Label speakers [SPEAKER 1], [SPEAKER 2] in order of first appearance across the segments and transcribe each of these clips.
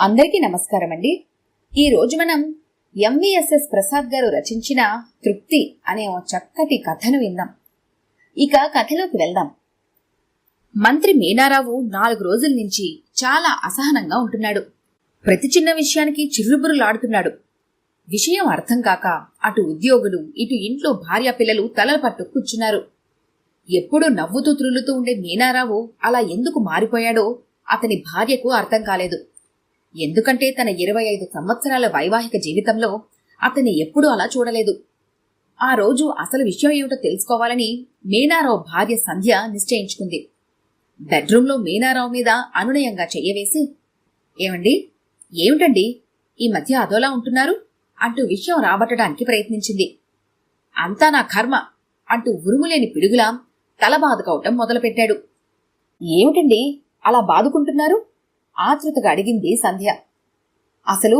[SPEAKER 1] అందరికీ నమస్కారం అండి. ఈ రోజు మనం ఎంవిఎస్ఎస్ ప్రసాద్ గారు రచించిన తృప్తి అనే ఓ చక్కటి కథను విందాం. ఇక కథలోకి వెళ్దాం. మంత్రి మీనారావు 4 రోజుల నుంచి చాలా అసహనంగా ఉంటున్నాడు. ప్రతి చిన్న విషయానికి చిర్రుబుర్రులాడుతున్నాడు. విషయం అర్థం కాక అటు ఉద్యోగులు ఇటు ఇంట్లో భార్య పిల్లలు తలల పట్టు కూర్చున్నారు. ఎప్పుడూ నవ్వుతూ త్రుల్లుతూ ఉండే మీనారావు అలా ఎందుకు మారిపోయాడో అతని భార్యకు అర్థం కాలేదు. ఎందుకంటే తన 25 సంవత్సరాల వైవాహిక జీవితంలో అతన్ని ఎప్పుడూ అలా చూడలేదు. ఆ రోజు అసలు విషయం ఏమిటో తెలుసుకోవాలని మీనారావు భార్య సంధ్య నిశ్చయించుకుంది. బెడ్రూంలో మీనారావు మీద అనునయంగా చెయ్యవేసి, "ఏమండి, ఏమిటండి ఈ మధ్య అదోలా ఉంటున్నారు?" అంటూ విషయం రాబట్టడానికి ప్రయత్నించింది. "అంతా నా కర్మ" అంటూ ఉరుములేని పిడుగులా తల బాదుకోవటం మొదలుపెట్టాడు. "ఏమిటండి అలా బాదుకుంటున్నారు?" ఆతృతగా అడిగింది సంధ్య. "అసలు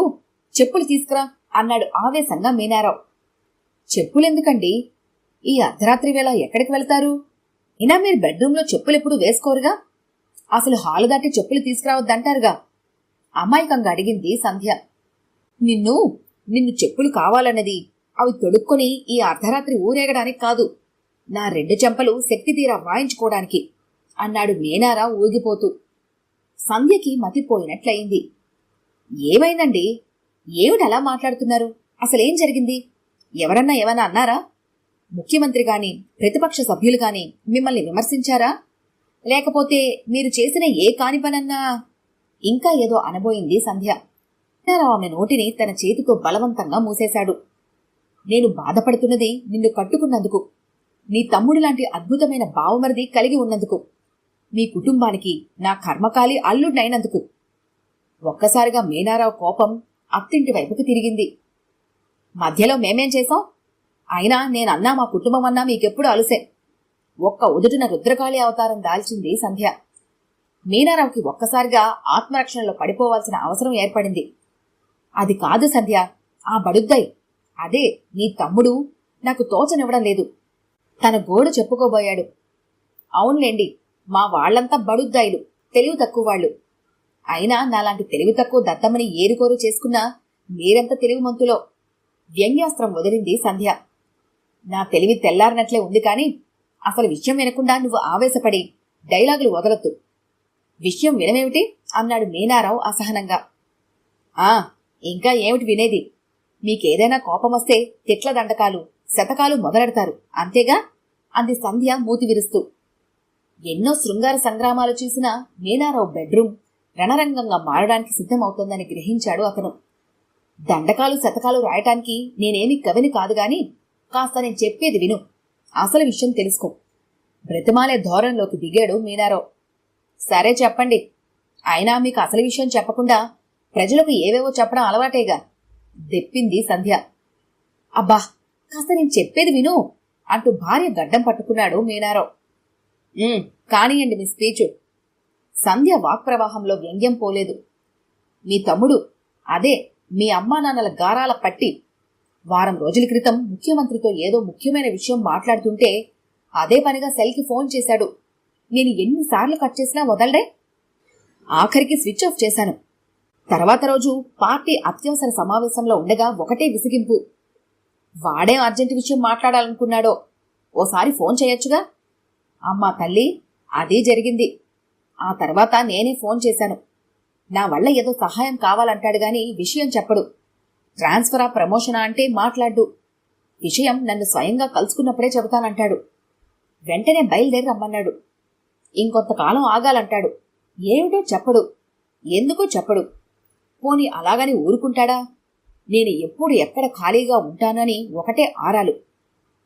[SPEAKER 1] చెప్పులు తీసుకురా" అన్నాడు ఆవేశంగా మీనారావు. "చెప్పులెందుకండి? ఈ అర్ధరాత్రి వేళ ఎక్కడికి వెళ్తారు? అయినా మీరు బెడ్రూంలో చెప్పులెప్పుడు వేసుకోరుగా? అసలు హాలు దాటి చెప్పులు తీసుకురావద్దంటారుగా?" అమాయకంగా అడిగింది సంధ్య. నిన్ను చెప్పులు కావాలన్నది అవి తొడుక్కొని ఈ అర్ధరాత్రి ఊరేగడానికి కాదు, నా 2 చెంపలు శక్తి తీరా వాయించుకోవడానికి అన్నాడు మీనారావు ఊగిపోతూ. సంధ్యకి మతిపోయినట్లయింది. "ఏమైందండి? ఏమిటలా మాట్లాడుతున్నారు? అసలేం జరిగింది? ఎవరన్నా ఏమన్నా అన్నారా? ముఖ్యమంత్రి గాని ప్రతిపక్ష సభ్యులు గాని మిమ్మల్ని విమర్శించారా? లేకపోతే మీరు చేసిన ఏ కాని పనన్నా?" ఇంకా ఏదో అనబోయింది సంధ్య. మీనారావు ఆమె నోటిని తన చేతితో బలవంతంగా మూసేశాడు. "నేను బాధపడుతున్నది నిన్ను కట్టుకున్నందుకు, నీ తమ్ముడి లాంటి అద్భుతమైన బావమరిది కలిగి ఉన్నందుకు, మీ కుటుంబానికి నా కర్మకాలి అల్లుడినైనందుకు." ఒక్కసారిగా మీనారావు కోపం అత్తింటి వైపుకు తిరిగింది. "మధ్యలో మేమేం చేశాం? అయినా నేనన్నా మా కుటుంబం అన్నా మీకెప్పుడు అలుసే." ఒక్క ఉదుటిన రుద్రకాళి అవతారం దాల్చింది సంధ్య. మీనారావుకి ఒక్కసారిగా ఆత్మరక్షణలో పడిపోవాల్సిన అవసరం ఏర్పడింది. "అది కాదు సంధ్య, ఆ బడుద్దాయి, అదే నీ తమ్ముడు నాకు తోచనివ్వడం లేదు." తన గోడు చెప్పుకోబోయాడు. "అవునులేండి, మా వాళ్లంతా బడుద్దాయిలు, తెలివి తక్కువ వాళ్ళు. అయినా నాలాంటి తెలివి తక్కువ దత్తమ్మని ఏరుకోరు చేసుకున్నా మీరెంత తెలివిమంతులో." వ్యంగ్యాస్త్రం వదిలింది సంధ్య. "నా తెలివి తెల్లారినట్లే ఉంది కాని అసలు విషయం వినకుండా నువ్వు ఆవేశపడి డైలాగులు వదలొద్దు." "విషయం వినమేమిటి?" అన్నాడు మీనారావు అసహనంగా. ఇంకా ఏమిటి వినేది? మీకేదైనా కోపమొస్తే తిట్ల దండకాలు శతకాలు మొదలెడతారు, అంతేగా?" అంది సంధ్య మూతి విరుస్తూ. ఎన్నో శృంగార సంగ్రామాలు చూసిన మీనారావు బెడ్రూమ్ రణరంగంగా మారడానికి సిద్ధమవుతోందని గ్రహించాడు అతను. "దండకాలు శతకాలు రాయటానికి నేనేమి కవిని కాదుగాని కాస్త నేను చెప్పేది విను, అసలు విషయం తెలుసుకో." బ్రతిమాలే ధోరణిలోకి దిగాడు మీనారావు. "సరే చెప్పండి, అయినా మీకు అసలు విషయం చెప్పకుండా ప్రజలకు ఏవేవో చెప్పడం అలవాటేగా." దెప్పింది సంధ్య. "అబ్బా, కాస్త నేను చెప్పేది విను" అంటూ భార్య గడ్డం పట్టుకున్నాడు మీనారావు. "కానియండి మీ స్పీచు." సంధ్య వాక్ప్రవాహంలో వ్యంగ్యం పోలేదు. "మీ తమ్ముడు, అదే మీ అమ్మా నాన్నల గారాల పట్టి, వారం రోజుల క్రితం ముఖ్యమంత్రితో ఏదో ముఖ్యమైన విషయం మాట్లాడుతుంటే అదే పనిగా సెల్కి ఫోన్ చేశాడు. నేను ఎన్నిసార్లు కట్ చేసినా వదలడే. ఆఖరికి స్విచ్ ఆఫ్ చేశాను. తర్వాత రోజు పార్టీ అత్యవసర సమావేశంలో ఉండగా ఒకటే విసిగింపు. వాడేం అర్జెంటు విషయం మాట్లాడాలనుకున్నాడో ఓసారి ఫోన్ చేయొచ్చుగా. అమ్మా తల్లి, అదే జరిగింది. ఆ తర్వాత నేనే ఫోన్ చేశాను. నా వల్ల ఏదో సహాయం కావాలంటాడు గాని విషయం చెప్పడు. ట్రాన్స్ఫరా ప్రమోషనా అంటే మాట్లాడు. విషయం నన్ను స్వయంగా కలుసుకున్నప్పుడే చెబుతానంటాడు. వెంటనే బయలుదేరి రమ్మన్నాడు. ఇంకొంతకాలం ఆగాలంటాడు. ఏమిటో చెప్పడు, ఎందుకో చెప్పడు. పోనీ అలాగని ఊరుకుంటాడా? నేను ఎప్పుడు ఎక్కడ ఖాళీగా ఉంటానని ఒకటే ఆరాలు.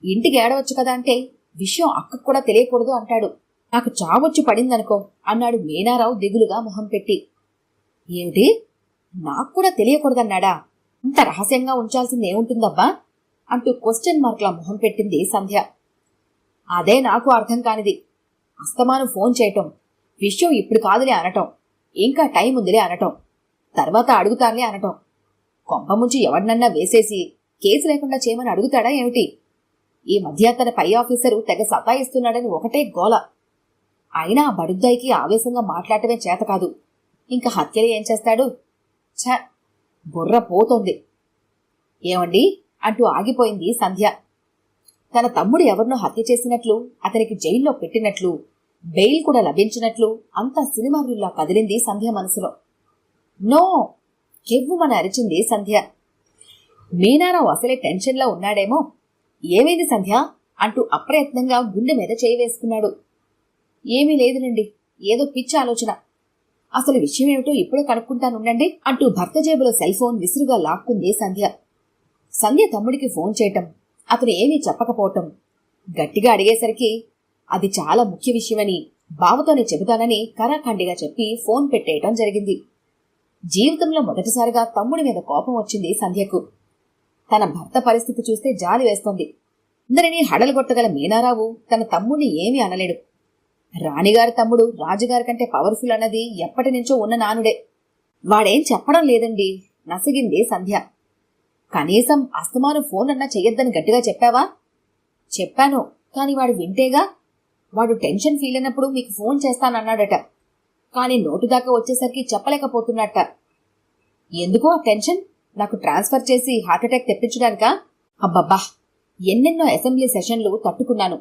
[SPEAKER 1] ఇంటికి ఏడవచ్చు కదా అంటే విషయం అక్కకు కూడా తెలియకూడదు అంటాడు. నాకు చావొచ్చి పడిందనుకో అన్నాడు మీనారావు దిగులుగా మొహం పెట్టి. "ఏమిటి, నాకు కూడా తెలియకూడదన్నాడా? అంత రహస్యంగా ఉంచాల్సింది ఏముంటుందబ్బా?" అంటూ క్వశ్చన్ మార్క్లా మొహం పెట్టింది సంధ్య. "అదే నాకు అర్థం కానిది. అస్తమాను ఫోన్ చేయటం, విషయం ఇప్పుడు కాదులే అనటం, ఇంకా టైం ఉందిలే అనటం, తర్వాత అడుగుతానులే అనటం. కొంప ముంచి ఎవరినన్నా వేసేసి కేసు లేకుండా చేయమని అడుగుతాడా ఏమిటి? ఈ మధ్య తన పై ఆఫీసరు తెగ సతాయిస్తున్నాడని ఒకటే గోల. అయినా ఆ బడుద్దాయికి ఆవేశంగా మాట్లాడటమే చేత కాదు, ఇంకా హత్యలు ఏం చేస్తాడు? ఛ, బుర్ర పోతోంది. ఏమండి అంటూ ఆగిపోయింది సంధ్య. తన తమ్ముడు ఎవరినో హత్య చేసినట్లు, అతనికి జైల్లో పెట్టినట్లు, బెయిల్ కూడా లభించినట్లు అంతా సినిమా రీల్లా కదిలింది సంధ్య మనసులో. నో! కెవ్వుమని అరిచింది సంధ్య. మీనారావు అసలే టెన్షన్లో ఉన్నాడేమో. ఏమైంది సంధ్య అంటూ అప్రయత్నంగా గుండె మీద చేయి వేసుకున్నాడు. ఏమీ లేదునండి, ఏదో పిచ్చి ఆలోచన. అసలు విషయమేమిటో ఇప్పుడే కనుక్కుంటానుండండి అంటూ భర్త జేబులో సెల్ ఫోన్ విసురుగా లాక్కుంది సంధ్య. సంధ్య తమ్ముడికి ఫోన్ చేయటం, అతను ఏమీ చెప్పకపోవటం, గట్టిగా అడిగేసరికి అది చాలా ముఖ్య విషయమని బావతోనే చెబుతానని కరాఖండిగా చెప్పి ఫోన్ పెట్టేయటం జరిగింది. జీవితంలో మొదటిసారిగా తమ్ముడి మీద కోపం వచ్చింది సంధ్యకు. తన భర్త పరిస్థితి చూస్తే జాలి వేస్తోంది. అందరినీ హడలుగొట్టగల మీనారావు తన తమ్ముడిని ఏమీ అనలేడు. రాణిగారి తమ్ముడు రాజుగారి కంటే పవర్ఫుల్ అన్నది ఎప్పటి నుంచో ఉన్న నానుడే. వాడేం చెప్పడం లేదండి, నసిగింది సంధ్య. కనీసం అస్తమానం ఫోన్ అన్నా చెయ్యొద్దని గట్టిగా చెప్పావా? చెప్పాను, కాని వాడు వింటేగా. వాడు టెన్షన్ ఫీల్ అయినప్పుడు మీకు ఫోన్ చేస్తానన్నాడట, కాని నోటు దాకా వచ్చేసరికి చెప్పలేకపోతున్నట్ట. ఎందుకు ఆ టెన్షన్? నాకు ట్రాన్స్ఫర్ చేసి హార్ట్అటాక్ తెప్పించడానికా? అబ్బబ్బా, ఎన్నెన్నో అసెంబ్లీ సెషన్లు తట్టుకున్నాను.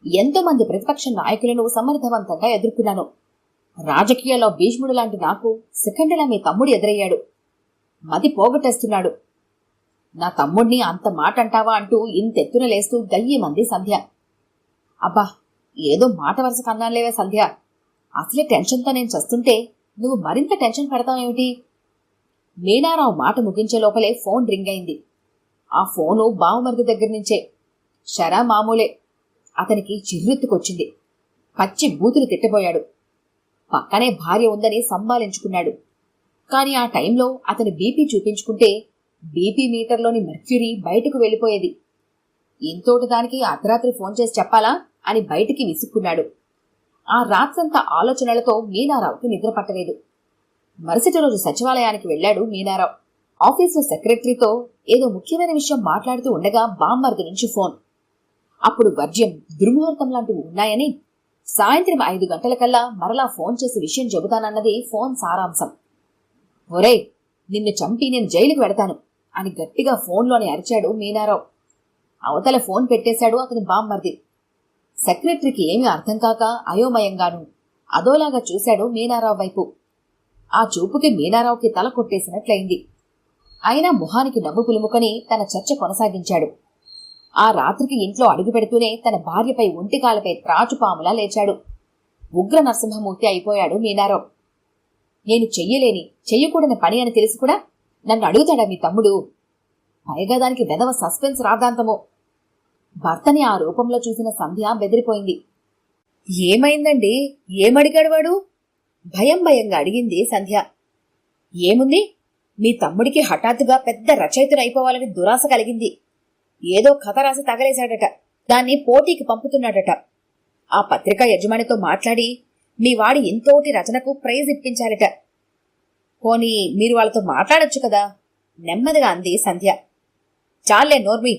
[SPEAKER 1] ఎంతో మంది ప్రతిపక్ష నాయకులను సమర్థవంతంగా ఎదుర్కొన్నాను. రాజకీయాల్లో భీష్ముడు లాంటి నాకు సెకండ్లా మీ తమ్ముడు ఎదురయ్యాడు. మతి పోగొట్టేస్తున్నాడు. నా తమ్ముడిని అంత మాట అంటావా అంటూ ఇంతెత్తున లేస్తూ గయ్యమంది సంధ్య. అబ్బా, ఏదో మాట వరుస కన్నాలేవే సంధ్య. అసలే టెన్షన్తో నేను చస్తుంటే నువ్వు మరింత టెన్షన్ పెడతావేమిటి? మీనారావు మాట ముగించే లోపలే ఫోన్ రింగ్ అయింది. ఆ ఫోను బావమరిది దగ్గర నుంచే. షరా మామూలే. అతనికి చిర్రెత్తుకొచ్చింది. పచ్చి బూతులు తిట్టబోయాడు. పక్కనే భార్య ఉందని సంబాలించుకున్నాడు. కాని ఆ టైంలో అతని బీపీ చూపించుకుంటే బీపీ మీటర్లోని మెర్క్యూరీ బయటకు వెళ్ళిపోయేది. ఇంతోటి దానికి అర్ధరాత్రి ఫోన్ చేసి చెప్పాలా అని బయటికి విసుక్కున్నాడు. ఆ రాత్రంతా ఆలోచనలతో మీనారావుకి నిద్ర పట్టలేదు. మరుసటి రోజు సచివాలయానికి వెళ్లాడు మీనారావు. ఆఫీసులో సెక్రటరీతో ఏదో ముఖ్యమైన విషయం మాట్లాడుతూ ఉండగా బామ్మర్ది నుంచి ఫోన్. అప్పుడు వర్జ్యం, దుర్ముహూర్తం లాంటివి ఉన్నాయని సాయంత్రం 5 గంటలకల్లా మరలా ఫోన్ చేసి విషయం చెబుతానన్నది ఫోన్ సారాంశం. ఒరేయ్, నిన్ను చంపి నేను జైలుకు వెడతాను అని గట్టిగా ఫోన్లోనే అరిచాడు మీనారావు. అవతల ఫోన్ పెట్టేశాడు అతని బామ్మర్ది. సెక్రటరీకి ఏమీ అర్థం కాక అయోమయంగాను అదోలాగా చూశాడు మీనారావు వైపు. ఆ చూపుకి మీనారావుకి తల కొట్టేసినట్లయింది. అయినా మొహానికి నవ్వు పులుముకొని తన చర్చ కొనసాగించాడు. ఆ రాత్రికి ఇంట్లో అడుగు పెడుతూనే తన భార్యపై ఒంటికాలపై త్రాచుపాములా లేచాడు. ఉగ్ర నరసింహమూర్తి అయిపోయాడు మీనారావు. నేను చెయ్యలేని, చెయ్యకూడని పని అని తెలిసి కూడా నన్ను అడుగుతాడా మీ తమ్ముడు? పైగా దానికి వెధవ సస్పెన్స్ రాద్ధాంతమో. భర్తని ఆ రూపంలో చూసిన సంధ్య బెదిరిపోయింది. ఏమైందండి? ఏమడిగాడు వాడు? భయంగా అడిగింది సంధ్య. ఏముంది, మీ తమ్ముడికి హఠాత్తుగా పెద్ద రచయితనైపోవాలని దురాశ కలిగింది. ఏదో కథ రాసి తగలేశాడట. దాన్ని పోటీకి పంపుతున్నాడట. ఆ పత్రికా యజమానితో మాట్లాడి మీ వాడి ఇంతోటి రచనకు ప్రైజ్ ఇప్పించారట. పోనీ మీరు వాళ్ళతో మాట్లాడొచ్చు కదా, నెమ్మదిగా అంది సంధ్య. చాలే నోర్మి,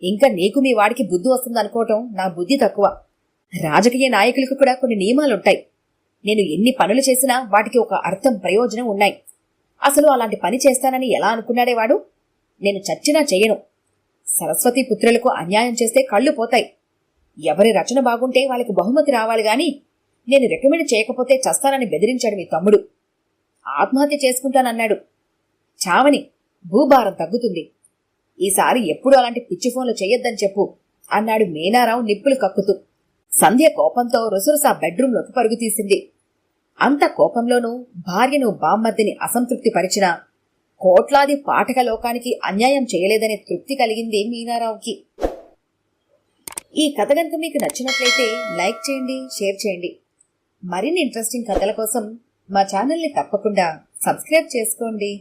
[SPEAKER 1] ఇంకా నీకు మీ వాడికి బుద్ధి వస్తుందనుకోవటం నా బుద్ధి తక్కువ. రాజకీయ నాయకులకు కూడా కొన్ని నియమాలుంటాయి. నేను ఎన్ని పనులు చేసినా వాటికి ఒక అర్థం, ప్రయోజనం ఉన్నాయి. అసలు అలాంటి పని చేస్తానని ఎలా అనుకున్నాడే వాడు? నేను చచ్చినా చెయ్యను. సరస్వతి పుత్రులకు అన్యాయం చేస్తే కళ్ళు పోతాయి. ఎవరి రచన బాగుంటే వాళ్ళకి బహుమతి రావాలి గాని నేను రికమెండ్ చేయకపోతే చస్తానని బెదిరించాడు మీ తమ్ముడు. ఆత్మహత్య చేసుకుంటానన్నాడు. చావని, భూభారం తగ్గుతుంది. ఈసారి ఎప్పుడు అలాంటి పిచ్చి ఫోన్లు చెయ్యొద్దని చెప్పు అన్నాడు మీనారావు నిప్పులు కక్కుతూ. సంధ్య కోపంతో రుసరుసా బెడ్రూంలోకి పరుగు తీసింది. అంత కోపంలోనూ భార్యను, బామ్మర్దిని అసంతృప్తి పరిచినా కోట్లాది పాఠక లోకానికి అన్యాయం చేయలేదనే తృప్తి కలిగింది మీనారావుకి. ఈ కథ గనుక మీకు నచ్చినట్లయితే లైక్ చేయండి, షేర్ చేయండి. మరిన్ని ఇంట్రెస్టింగ్ కథల కోసం మా ఛానల్ని తప్పకుండా సబ్స్క్రైబ్ చేసుకోండి.